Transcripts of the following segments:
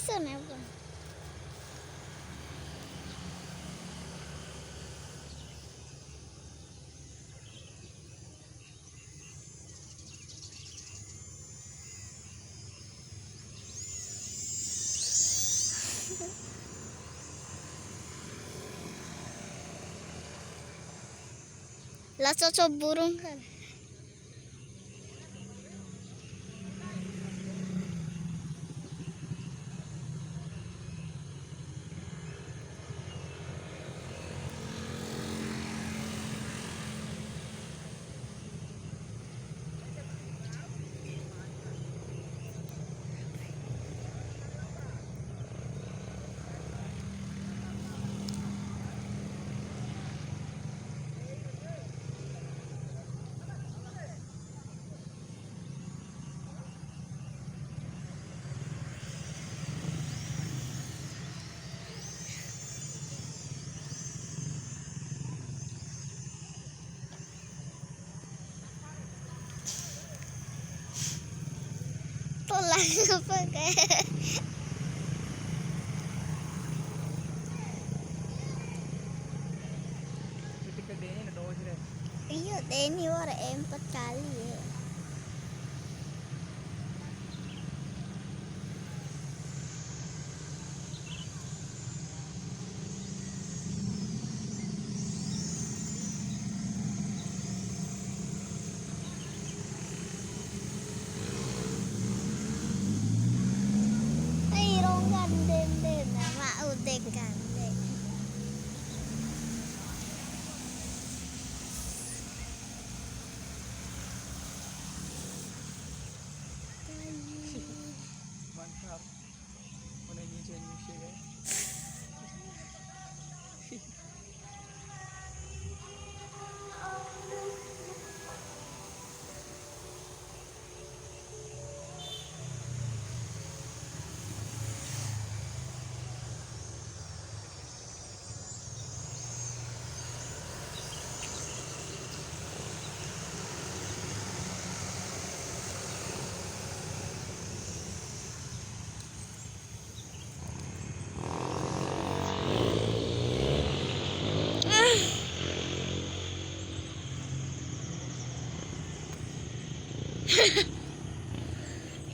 sana apa? Lah cocok burung kan? Tolak apa kayak? Iya, ini war 4 kali ya. Ay, rong ganden din na maudek ganden. Mantap. Mana nyijen musik ya.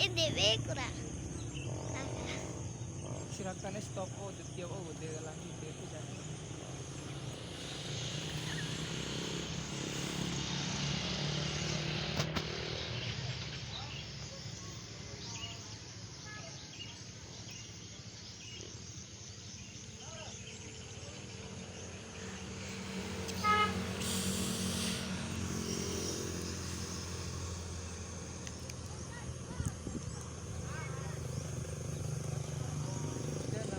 Ini be kurang. Silakan stop oh dia lagi dia